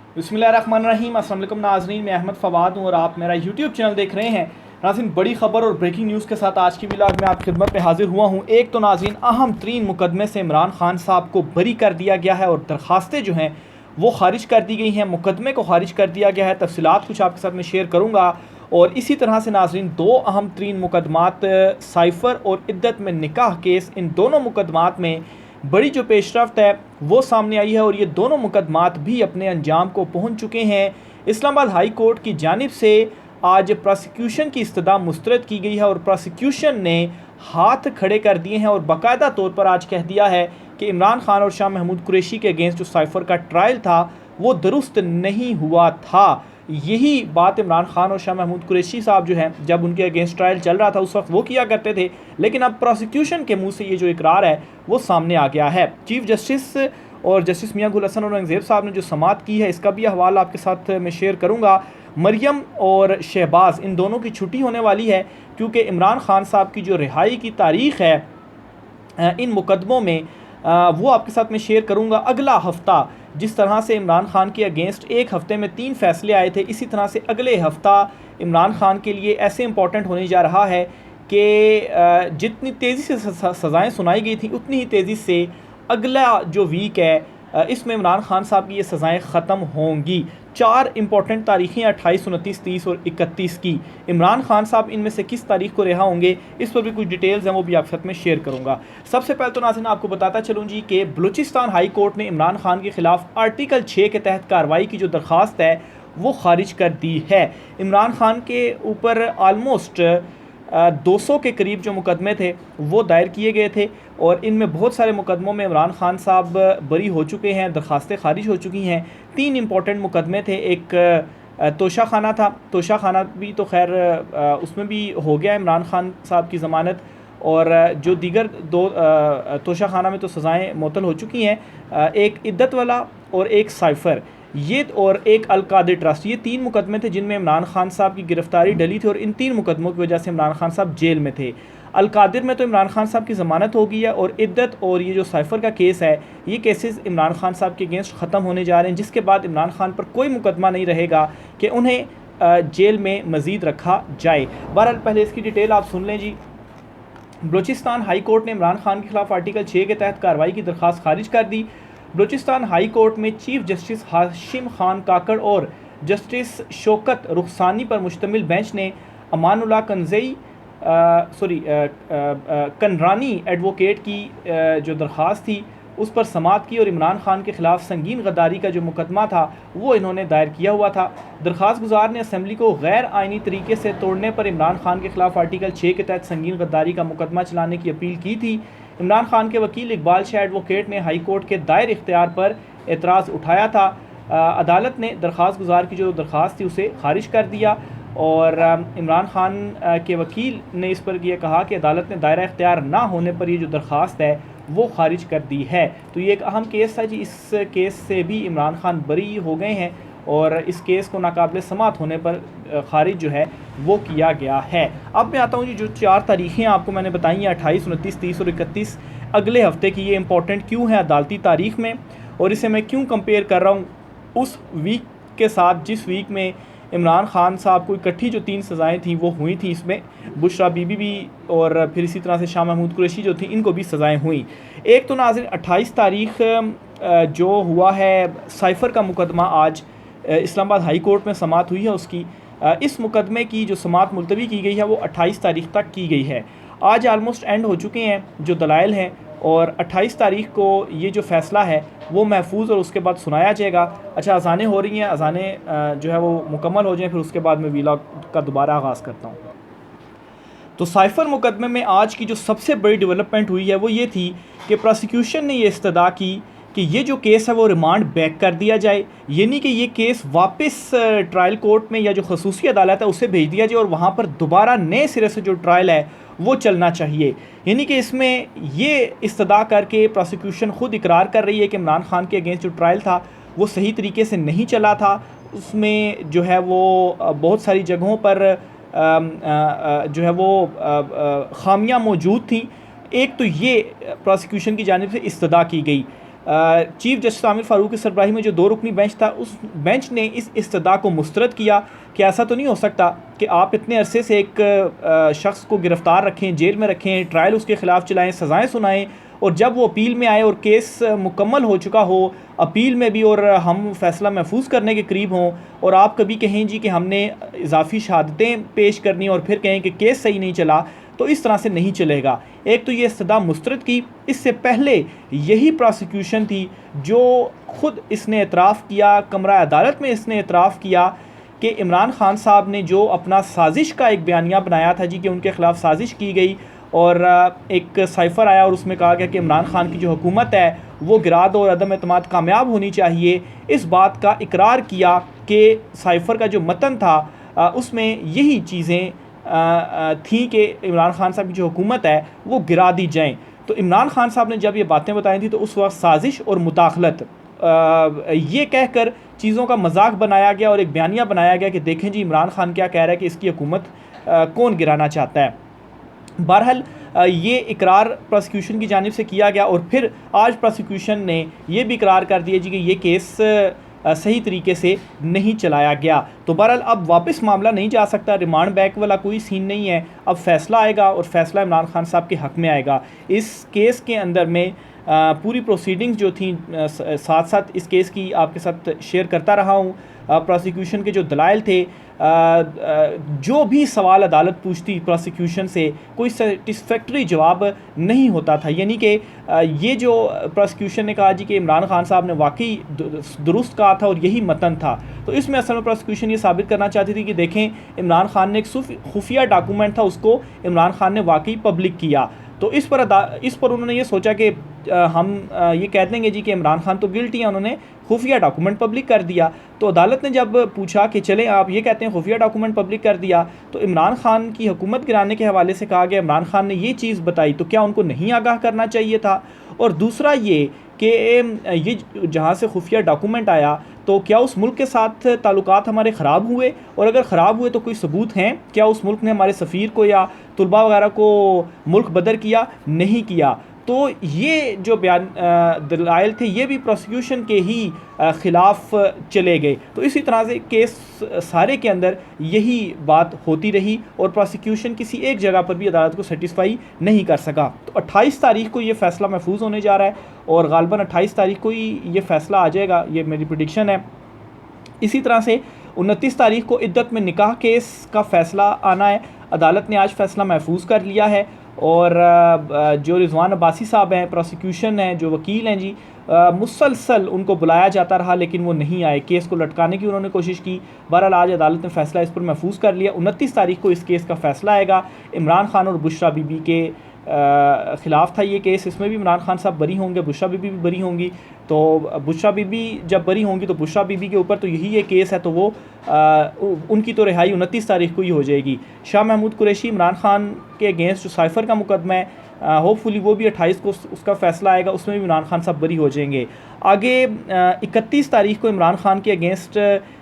बिस्मिल्लाहिर्रहमानिर्रहीम। अस्सलाम वालेकुम नाज़रीन, मैं अहमद फ़वाद हूँ और आप मेरा यूट्यूब चैनल देख रहे हैं। नाज़रीन, बड़ी ख़बर और ब्रेकिंग न्यूज़ के साथ आज की व्लॉग में आपकी खिदमत में हाजिर हुआ हूँ। एक तो नाज़रीन, अहम तरीन मुकदमे से इमरान खान साहब को बरी कर दिया गया है और दरख्वास्तें जो हैं वो खारिज कर दी गई हैं, मुकदमे को खारिज कर दिया गया है। तफसीलात कुछ आपके साथ में शेयर करूँगा। और इसी तरह से नाज़रीन, दो अहम तरीन मुकदमात साइफ़र और इद्दत में निकाह केस, इन दोनों मुकदमात में बड़ी जो पेशरफ्त है वो सामने आई है और ये दोनों मुकदमात भी अपने अंजाम को पहुंच चुके हैं। इस्लामाबाद हाई कोर्ट की जानिब से आज प्रोसिक्यूशन की इस्तदा मुस्तरद की गई है और प्रोसिक्यूशन ने हाथ खड़े कर दिए हैं और बाकायदा तौर पर आज कह दिया है कि इमरान खान और शाह महमूद कुरैशी के अगेंस्ट जो साइफ़र का ट्रायल था वो दुरुस्त नहीं हुआ था। यही बात इमरान खान और शाह महमूद कुरैशी साहब जो हैं, जब उनके अगेंस्ट ट्रायल चल रहा था उस वक्त वो किया करते थे, लेकिन अब प्रोसिक्यूशन के मुंह से ये जो इकरार है वो सामने आ गया है। चीफ जस्टिस और जस्टिस मियां गुल हसन औरंगज़ेब साहब ने जो समाअत की है इसका भी हवाला आपके साथ मैं शेयर करूँगा। मरियम और शहबाज, इन दोनों की छुट्टी होने वाली है क्योंकि इमरान खान साहब की जो रिहाई की तारीख़ है इन मुकदमों में वो आपके साथ मैं शेयर करूँगा। अगला हफ़्ता जिस तरह से इमरान खान के अगेंस्ट एक हफ़्ते में 3 फैसले आए थे, इसी तरह से अगले हफ़्ता इमरान खान के लिए ऐसे इम्पॉर्टेंट होने जा रहा है कि जितनी तेज़ी से सज़ाएँ सुनाई गई थी उतनी ही तेज़ी से अगला जो वीक है इसमें इमरान खान साहब की ये सज़ाएँ ख़त्म होंगी। 4 इंपॉर्टेंट तारीखें 28, 29, 30 और 31 की। इमरान खान साहब इनमें से किस तारीख को रिहा होंगे इस पर भी कुछ डिटेल्स हैं, वो भी आपके साथ में शेयर करूंगा। सबसे पहले तो नाज़रीन आपको बताता चलूँ जी कि बलूचिस्तान हाई कोर्ट ने इमरान खान के ख़िलाफ़ आर्टिकल 6 के तहत कार्रवाई की जो दरख्वास्त है वो खारिज कर दी है। इमरान खान के ऊपर आलमोस्ट 200 के करीब जो मुकदमे थे वो दायर किए गए थे और इनमें बहुत सारे मुकदमों में इमरान खान साहब बरी हो चुके हैं, दरख्वास्तें खारिज हो चुकी हैं। 3 इंपॉर्टेंट मुकदमे थे। एक तोशा खाना था, तोशा खाना भी तो खैर उसमें भी हो गया इमरान खान साहब की ज़मानत, और जो दीगर 2 तोशा खाना में तो सज़ाएँ मुअत्तल हो चुकी हैं। एक इद्दत वाला और एक साइफ़र, ये और एक अलकादिर ट्रस्ट, ये 3 मुकदमे थे जिनमें इमरान खान साहब की गिरफ्तारी डली थी और इन 3 मुकदमों की वजह से इमरान खान साहब जेल में थे। अलकादिर में तो इमरान खान साहब की ज़मानत हो गई है और इद्दत और ये जो साइफ़र का केस है, ये केसेस इमरान खान साहब के अगेंस्ट ख़त्म होने जा रहे हैं, जिसके बाद इमरान खान पर कोई मुकदमा नहीं रहेगा कि उन्हें जेल में मज़ीद रखा जाए। बहरहाल पहले इसकी डिटेल आप सुन लें जी। बलूचिस्तान हाई कोर्ट ने इमरान खान के खिलाफ आर्टिकल 6 के तहत कार्रवाई की दरख्वास्त खारिज कर दी। बलूचिस्तान हाई कोर्ट में चीफ जस्टिस हाशिम खान काकड़ और जस्टिस शौकत रुखसानी पर मुश्तमिल बेंच ने अमानुल्लाह कनरानी एडवोकेट की जो दरख्वास्त थी उस पर समाअत की और इमरान खान के ख़िलाफ़ संगीन गद्दारी का जो मुकदमा था वो इन्होंने दायर किया हुआ था। दरख्वास्त गुजार ने असम्बली को गैर आइनी तरीके से तोड़ने पर इमरान खान के ख़िलाफ़ आर्टिकल 6 के तहत संगीन गद्दारी का मुकदमा चलाने की अपील की थी। इमरान खान के वकील इकबाल शाह एडवोकेट ने हाई कोर्ट के दायर इख्तियार पर एतराज़ उठाया था। अदालत ने दरख्वास्त गुजार की जो दरख्वास्त थी उसे खारिज कर दिया और इमरान खान के वकील ने इस पर यह कहा कि अदालत ने दायरा इख्तियार ना होने पर ये जो दरख्वास्त है वो खारिज कर दी है। तो ये एक अहम केस था जी। इस केस से भी इमरान खान बरी हो गए हैं और इस केस को नाकाबिल समाअत होने पर खारिज जो है वो किया गया है। अब मैं आता हूँ जी, जो 4 तारीखें आपको मैंने बताई हैं 28, 29, 30 और 31 अगले हफ्ते की, ये इंपॉर्टेंट क्यों है अदालती तारीख में और इसे मैं क्यों कंपेयर कर रहा हूँ उस वीक के साथ जिस वीक में इमरान खान साहब को इकट्ठी जो 3 सज़ाएँ थी वो हुई थी। इसमें बुशरा बीबी भी और फिर इसी तरह से शाह महमूद कुरैशी जो थी इनको भी सज़ाएँ हुई। एक तो नाज़रीन 28 तारीख जो हुआ है साइफ़र का मुकदमा, आज इस्लामाबाद हाई कोर्ट में समाअत हुई है उसकी। इस मुकदमे की जो समाअत मुलतवी की गई है वो 28 तारीख तक की गई है। आज आलमोस्ट एंड हो चुके हैं जो दलाइल हैं और 28 तारीख को ये जो फ़ैसला है वो महफूज और उसके बाद सुनाया जाएगा। अच्छा, अज़ानें हो रही हैं, अज़ानें जो है वो मुकम्मल हो जाएँ फिर उसके बाद मैं व्लॉग का दोबारा आगाज़ करता हूँ। तो साइफ़र मुकदमे में आज की जो सबसे बड़ी डेवलपमेंट हुई है वो ये थी कि प्रोसिक्यूशन ने ये इस्तदा की कि ये जो केस है वो रिमांड बैक कर दिया जाए, यानी कि ये केस वापस ट्रायल कोर्ट में या जो खसूसी अदालत है उसे भेज दिया जाए और वहाँ पर दोबारा नए सिरे से जो ट्रायल है वो चलना चाहिए। यानी कि इसमें ये इस्तदा करके प्रोसिक्यूशन ख़ुद इकरार कर रही है कि इमरान खान के अगेंस्ट जो ट्रायल था वो सही तरीके से नहीं चला था, उसमें जो है वो बहुत सारी जगहों पर जो है वो ख़ामियाँ मौजूद थी। एक तो ये प्रोसिक्यूशन की जानिब से इस्तदा की गई। चीफ जस्टिस आमिर फ़ारूक की सरबराही में जो 2 रुकनी बेंच था, उस बेंच ने इस इस्तदा को मुस्तरद किया कि ऐसा तो नहीं हो सकता कि आप इतने अरसे से एक शख्स को गिरफ़्तार रखें, जेल में रखें, ट्रायल उसके ख़िलाफ़ चलाएँ, सज़ाएँ सुनाएँ, और जब वो अपील में आए और केस मुकम्मल हो चुका हो अपील में भी और हम फ़ैसला महफूज करने के करीब हों, और आप कभी कहें जी कि हमने इजाफ़ी शहादतें पेश करनी और फिर कहें कि केस सही नहीं चला, तो इस तरह से नहीं चलेगा। एक तो ये इस्तदा मुस्तरद की, इससे पहले यही प्रोसिक्यूशन थी जो ख़ुद इसने एतराफ़ किया, कमरा अदालत में इसने एतराफ़ किया कि इमरान खान साहब ने जो अपना साजिश का एक बयानिया बनाया था जी कि उनके ख़िलाफ़ साजिश की गई, और एक साइफ़र आया और उसमें कहा गया कि इमरान खान की जो हुकूमत है वो गिरा दो और अदम एतमाद कामयाब होनी चाहिए। इस बात का इकरार किया कि साइफ़र का जो मतन था उसमें यही चीज़ें थी कि इमरान खान साहब की जो हुकूमत है वो गिरा दी जाएँ। तो इमरान खान साहब ने जब ये बातें बताई थी तो उस वक्त साजिश और मुदाखलत ये कहकर चीज़ों का मजाक बनाया गया और एक बयानिया बनाया गया कि देखें जी इमरान खान क्या कह रहा है कि इसकी हुकूमत कौन गिराना चाहता है। बहरहाल ये इकरार प्रोसिक्यूशन की जानिब से किया गया और फिर आज प्रोसिक्यूशन ने ये भी इकरार कर दिया जी कि ये केस सही तरीके से नहीं चलाया गया। तो बहरहाल अब वापस मामला नहीं जा सकता, रिमांड बैक वाला कोई सीन नहीं है, अब फैसला आएगा और फैसला इमरान खान साहब के हक़ में आएगा। इस केस के अंदर में पूरी प्रोसीडिंग्स जो थी साथ साथ इस केस की आपके साथ शेयर करता रहा हूँ। प्रोसिक्यूशन के जो दलाइल थे, जो भी सवाल अदालत पूछती प्रोसिक्यूशन से कोई सेटिस्फैक्ट्री जवाब नहीं होता था, यानी कि ये जो प्रोसिक्यूशन ने कहा जी कि इमरान खान साहब ने वाकई दुरुस्त कहा था और यही मतन था, तो इसमें असल में प्रोसिक्यूशन ये साबित करना चाहती थी कि देखें इमरान खान ने एक खुफिया डॉक्यूमेंट था उसको इमरान खान ने वाकई पब्लिक किया। तो इस पर उन्होंने ये सोचा कि हम ये कह देंगे जी कि इमरान खान तो गिल्टी है, उन्होंने खुफिया डॉक्यूमेंट पब्लिक कर दिया। तो अदालत ने जब पूछा कि चलें आप ये कहते हैं खुफिया डॉक्यूमेंट पब्लिक कर दिया, तो इमरान खान की हुकूमत गिराने के हवाले से कहा गया इमरान खान ने ये चीज़ बताई, तो क्या उनको नहीं आगाह करना चाहिए था? और दूसरा ये कि ये जहाँ से खुफिया डॉक्यूमेंट आया तो क्या उस मुल्क के साथ ताल्लुकात हमारे ख़राब हुए, और अगर ख़राब हुए तो कोई सबूत हैं? क्या उस मुल्क ने हमारे सफ़ीर को या तुलबा वगैरह को मुल्क बदर किया? नहीं किया। तो ये जो बयान दलाइल थे ये भी प्रोसिक्यूशन के ही ख़िलाफ़ चले गए। तो इसी तरह से केस सारे के अंदर यही बात होती रही और प्रोसिक्यूशन किसी एक जगह पर भी अदालत को सेटिस्फाई नहीं कर सका। तो 28 तारीख को ये फ़ैसला महफूज होने जा रहा है और ग़ालिबन 28 तारीख को ही ये फ़ैसला आ जाएगा, ये मेरी प्रेडिक्शन है। इसी तरह से 29 तारीख को इद्दत में निकाह केस का फ़ैसला आना है। अदालत ने आज फ़ैसला महफूज कर लिया है और जो रिजवान अब्बासी साहब हैं, प्रोसिक्यूशन हैं, जो वकील हैं जी, मुसलसल उनको बुलाया जाता रहा लेकिन वो नहीं आए। केस को लटकाने की उन्होंने कोशिश की। बहरहाल आज अदालत ने फ़ैसला इस पर महफूज कर लिया। 29 तारीख को इस केस का फ़ैसला आएगा। इमरान खान और बुशरा बीबी के ख़िलाफ़ था ये केस, इसमें भी इमरान खान साहब बरी होंगे, बुशरा बीबी भी बरी होंगी। तो बुशरा बीबी जब बरी होंगी तो बुशरा बीबी के ऊपर तो यही ये केस है, तो वो उनकी तो रिहाई 29 तारीख को ही हो जाएगी। शाह महमूद कुरैशी इमरान खान के अगेंस्ट जो साइफ़र का मुकदमा है, होपफुली वो भी 28 को उसका फ़ैसला आएगा, उसमें भी इमरान खान साहब बरी हो जाएंगे। आगे 31 तारीख को इमरान खान के अगेंस्ट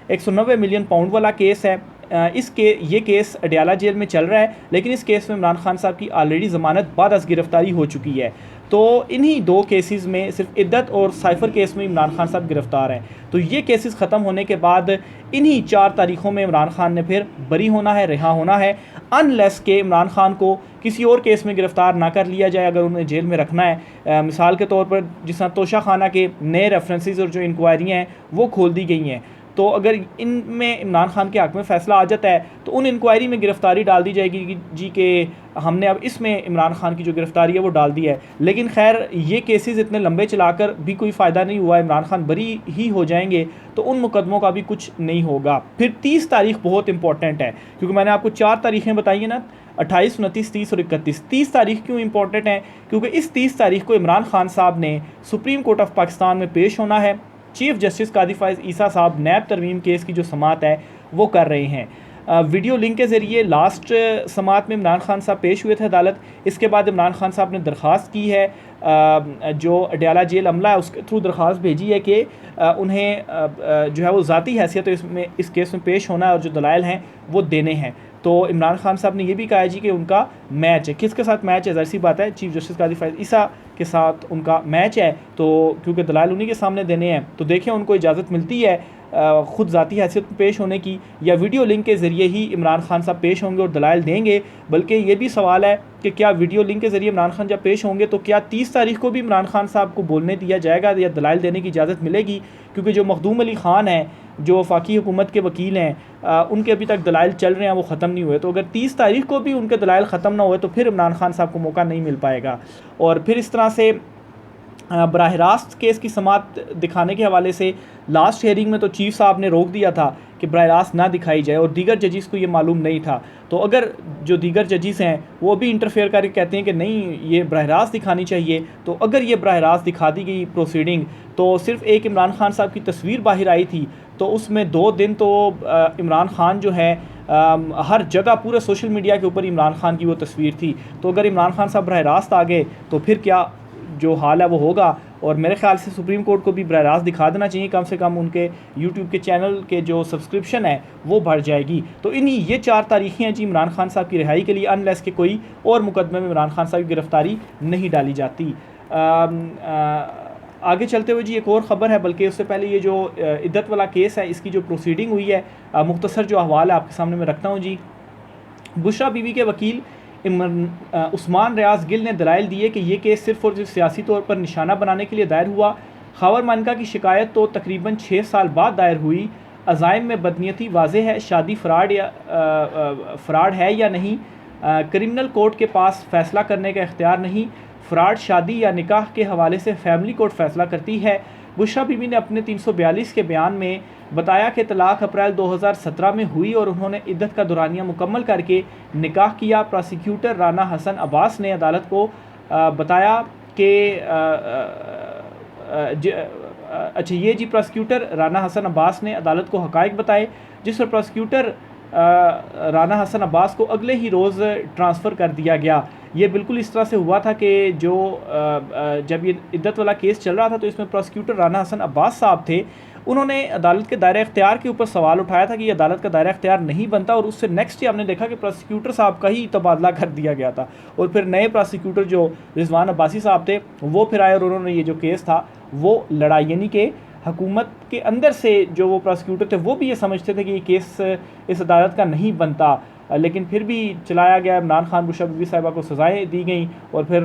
190 मिलियन पाउंड वाला केस है। ये केस अडयाला जेल में चल रहा है, लेकिन इस केस में इमरान खान साहब की ऑलरेडी ज़मानत बाद अज़ गिरफ़्तारी हो चुकी है। तो इन्हीं 2 केसेस में सिर्फ इद्दत और साइफ़र केस में इमरान खान साहब गिरफ़्तार हैं। तो ये केसेस ख़त्म होने के बाद इन्हीं 4 तारीख़ों में इमरान खान ने फिर बरी होना है, रिहा होना है, अनलेस के इमरान खान को किसी और केस में गिरफ़्तार ना कर लिया जाए अगर उन्हें जेल में रखना है। मिसाल के तौर पर जिस तरह तोशा खाना के नए रेफरेंसेस और जो इंक्वायरियाँ हैं वो खोल दी गई हैं, तो अगर इनमें इमरान खान के हक़ में फ़ैसला आ जाता है तो उन इंक्वायरी में गिरफ़्तारी डाल दी जाएगी जी कि हमने अब इसमें इमरान खान की जो गिरफ़्तारी है वो डाल दी है। लेकिन खैर ये केसेस इतने लंबे चलाकर भी कोई फ़ायदा नहीं हुआ, इमरान खान बरी ही हो जाएंगे तो उन मुकदमों का भी कुछ नहीं होगा। फिर 30 तारीख बहुत इंपॉर्टेंट है, क्योंकि मैंने आपको 4 तारीखें बताई हैं ना, 28, 29, 30 और 31। 30 तारीख क्यों इंपॉर्टेंट है? क्योंकि इस 30 तारीख को इमरान खान साहब ने सुप्रीम कोर्ट ऑफ पाकिस्तान में पेश होना है। चीफ जस्टिस कादी फाइज़ ईसा साहब नैब तरमीम केस की जो समाअत है वो कर रहे हैं। वीडियो लिंक के ज़रिए लास्ट समात में इमरान खान साहब पेश हुए थे अदालत। इसके बाद इमरान खान साहब ने दरख्वास्त की है, जो अडयाला जेल अमला है उसके थ्रू दरख्वास्त भेजी है कि उन्हें जो है वो ज़ाती हैसियत इसमें इस केस में पेश होना है और जो दलाइल हैं वो देने हैं। तो इमरान खान साहब ने ये भी कहा है जी कि उनका मैच है, किसके साथ मैच है, ज़ाहिर सी बात है चीफ जस्टिस काजी फैज़ ईसा के साथ उनका मैच है। तो क्योंकि दलाइल उन्हीं के सामने देने हैं, तो देखें उनको इजाज़त मिलती है ख़ुद ज़ाती हैसियत में पेश होने की, या वीडियो लिंक के ज़रिए ही इमरान खान साहब पेश होंगे और दलाइल देंगे। बल्कि ये भी सवाल है कि क्या वीडियो लिंक के ज़रिए इमरान खान जब पेश होंगे तो क्या 30 तारीख को भी इमरान खान साहब को बोलने दिया जाएगा या दलाइल देने की इजाज़त मिलेगी? क्योंकि जो मखदूम अली ख़ान है, जो वफाकी हुकूमत के वकील हैं, उनके अभी तक दलाइल चल रहे हैं, वो ख़त्म नहीं हुए। तो अगर 30 तारीख को भी उनके दलाइल ख़त्म ना हुए तो फिर इमरान खान साहब को मौका नहीं मिल पाएगा। और फिर इस तरह से बराह रास्त केस की समात दिखाने के हवाले से लास्ट हेयरिंग में तो चीफ साहब ने रोक दिया था कि बराह रास्त ना दिखाई जाए, और दीगर जजिस को ये मालूम नहीं था। तो अगर जो दीगर जजिस हैं वो भी इंटरफेयर करके कहते हैं कि नहीं ये बराह रास्त दिखानी चाहिए, तो अगर ये बराह रास्त दिखा दी गई प्रोसीडिंग, तो सिर्फ एक इमरान खान साहब की तस्वीर बाहर आई थी, तो उसमें 2 दिन तो इमरान खान जो है हर जगह पूरे सोशल मीडिया के ऊपर इमरान खान की वो तस्वीर थी। तो अगर इमरान खान साहब बराह रास्त आ गए तो फिर क्या जो हाल है वो होगा। और मेरे ख्याल से सुप्रीम कोर्ट को भी बराह रास्त दिखा देना चाहिए, कम से कम उनके यूट्यूब के चैनल के जो सब्सक्रिप्शन है वो बढ़ जाएगी। तो इन्हीं ये 4 तारीखें हैं जी इमरान खान साहब की रिहाई के लिए, अनलेस के कोई और मुकदमे में इमरान खान साहब की गिरफ्तारी नहीं डाली जाती। आगे चलते हुए जी एक और ख़बर है, बल्कि उससे पहले ये जो इद्दत वाला केस है इसकी जो प्रोसीडिंग हुई है, मुख्तसर जो अहवाल है आपके सामने मैं रखता हूँ जी। बुशरा बीवी के वकील उस्मान रियाज गिल ने दलाइल दिए कि ये केस सिर्फ और सिर्फ सियासी तौर पर निशाना बनाने के लिए दायर हुआ। ख़ावर मानका की शिकायत तो तकरीबन 6 साल बाद दायर हुई। अज़ाइम में बदनीयती वाज़ेह है, शादी फ़्राड है या नहीं, क्रिमिनल कोर्ट के पास फ़ैसला करने का इख्तियार नहीं, फ़्राड शादी या निकाह के हवाले से फैमिली कोर्ट फ़ैसला करती है। बुशरा बीबी ने अपने 342 के बयान में बताया कि तलाक अप्रैल 2017 में हुई और उन्होंने इद्दत का दौरानिया मुकम्मल करके निकाह किया। प्रोसिक्यूटर राना हसन अब्बास ने अदालत को बताया कि अच्छा ये जी प्रोसिक्यूटर राना हसन अब्बास ने अदालत को हक़ाइक़ बताए, जिस पर प्रोसिक्यूटर राना हसन अब्बास को अगले ही रोज़ ट्रांसफ़र कर दिया गया। ये बिल्कुल इस तरह से हुआ था कि जो जब ये इद्दत वाला केस चल रहा था तो इसमें प्रोसिक्यूटर राना हसन अब्बास साहब थे, उन्होंने अदालत के दायरा इख्तियार के ऊपर सवाल उठाया था कि ये अदालत का दायरा इख्तियार नहीं बनता, और उससे नेक्स्ट ही हमने देखा कि प्रोसिक्यूटर साहब का ही तबादला कर दिया गया था, और फिर नए प्रोसिक्यूटर जो रिजवान अब्बासी साहब थे वो फिर आए और उन्होंने ये जो केस था वो लड़ाई, यानी कि हुकूमत के अंदर से जो वो प्रोसिक्यूटर थे वो भी ये समझते थे कि ये केस इस अदालत का नहीं बनता, लेकिन फिर भी चलाया गया। इमरान खान बुशरा बीबी साहिबा को सज़ाएँ दी गई और फिर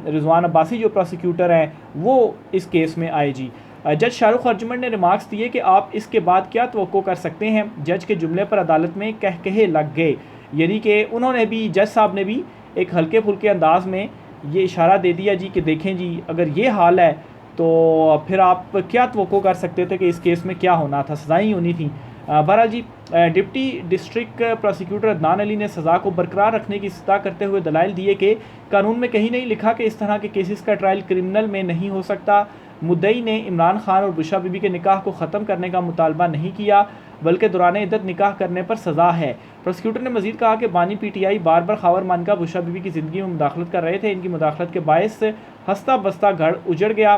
रिजवान अब्बासी जो प्रोसिक्यूटर हैं वो इस केस में आए जी। जज शाहरुख अर्जुमंद ने रिमार्क्स दिए कि आप इसके बाद क्या तवक्को कर सकते हैं। जज के जुमले पर अदालत में कहे लग गए, यानी कि उन्होंने भी, जज साहब ने भी एक हल्के फुल्के अंदाज में ये इशारा दे दिया जी कि देखें जी अगर ये हाल है तो फिर आप क्या तवक्को कर सकते थे कि इस केस में क्या होना था, सज़ाएँ ही होनी थी। बहरहाल जी deputy district prosecutor Adnan Ali ने सज़ा को बरकरार रखने की इस्तदा करते हुए दलाइल दिए कि कानून में कहीं नहीं लिखा कि इस तरह के केसेस का ट्रायल क्रिमिनल में नहीं हो सकता। मुद्दई ने इमरान खान और बुशरा बीबी के निकाह को ख़त्म करने का मुतालबा नहीं किया, बल्कि दौरान इद्दत निकाह करने पर सज़ा है। प्रोसिक्यूटर ने मज़ीद कहा कि बानी PTI बार बार ख़ावर मानका बुशरा बीबी की ज़िंदगी में मुदाखलत कर रहे थे। इनकी मुदाखलत के बायस हंसता बस्ता घर उजड़ गया।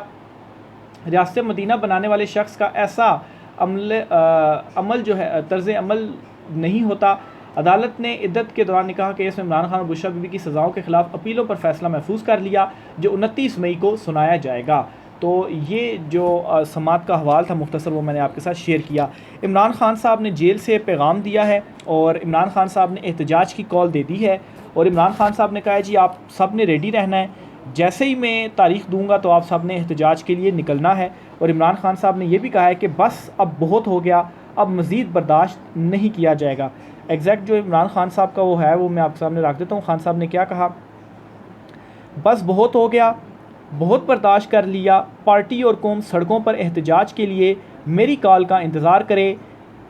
रियासत मदीना बनाने वाले शख्स का ऐसा अमल जो है तर्ज़ अमल नहीं होता। अदालत ने इद्दत के दौरान निकाह केस में इमरान खान और बुशरा बीबी की सज़ाओं के ख़िलाफ़ अपीलों पर फ़ैसला महफूज कर लिया, जो 29 मई को सुनाया जाएगा। तो ये जो समात का हवाल था मुख्तसर, वो मैंने आपके साथ शेयर किया। इमरान खान साहब ने जेल से पैगाम दिया है और इमरान खान साहब ने एहतजाज की कॉल दे दी है, और इमरान खान साहब ने कहा है जी आप सब ने रेडी रहना है, जैसे ही मैं तारीख़ दूंगा तो आप सब ने एहतजाज के लिए निकलना है। और इमरान खान साहब ने यह भी कहा है कि बस अब बहुत हो गया, अब मज़ीद बर्दाश्त नहीं किया जाएगा। एग्जैक्ट जो इमरान खान साहब का वो है वो मैं आपके सामने रख देता हूँ। खान साहब ने क्या कहा, बस बहुत हो गया, बहुत बर्दाश्त कर लिया, पार्टी और कौम सड़कों पर एहतजाज के लिए मेरी कॉल का इंतज़ार करे।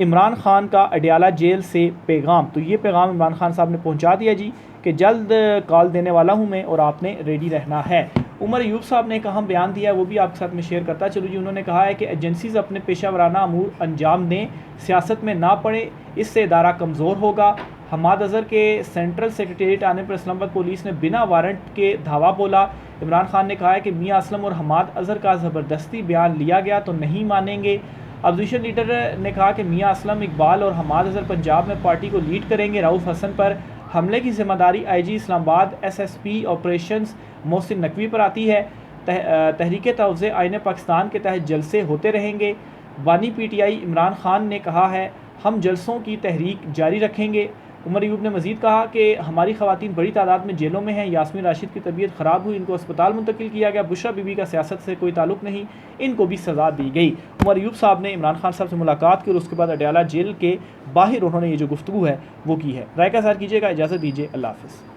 इमरान खान का अडयाला जेल से पैगाम। तो ये पैगाम इमरान खान साहब ने पहुंचा दिया जी कि जल्द कॉल देने वाला हूं मैं और आपने रेडी रहना है। उमर अयूब साहब ने एक अहम बयान दिया है, वो भी आपके साथ में शेयर करता चलूँ जी। उन्होंने कहा है कि एजेंसीज़ अपने पेशा वराना अमूर अंजाम दें, सियासत में ना पड़े, इससे इदारा कमज़ोर होगा। हमाद अज़हर के सेंट्रल सेक्रेटेरिएट आने पर इस्लामाबाद पुलिस ने बिना वारंट के धावा बोला। इमरान खान ने कहा है कि मियां असलम और हमाद अज़हर का ज़बरदस्ती बयान लिया गया तो नहीं मानेंगे। अपोजिशन लीडर ने कहा कि मियां असलम, इकबाल और हमाद अज़हर पंजाब में पार्टी को लीड करेंगे। रऊफ़ हसन पर हमले की जिम्मेदारी IG Islamabad SSP operations Mohsin Naqvi पर आती है। तहरीक तहफ़्ज़ुज़ आईन पाकिस्तान के तहत जलसे होते रहेंगे। बानी PTI इमरान खान ने कहा है, हम जलसों की तहरीक जारी रखेंगे। उमर अयूब ने मज़ीद कहा कि हमारी ख़वातीन बड़ी तादाद में जेलों में हैं। यास्मीन राशिद की तबीयत ख़राब हुई, इनको अस्पताल मुंतकिल किया गया। बुशरा बीबी का सियासत से कोई ताल्लुक़ नहीं, इनको भी सज़ा दी गई। उमर अयूब साहब ने इमरान खान साहब से मुलाकात की और उसके बाद अडयाला जेल के बाहर उन्होंने ये जो गुफ्तगू है वो की है। राय का इज़हार कीजिएगा। इजाज़त दीजिए। अल्लाह हाफ़िज़।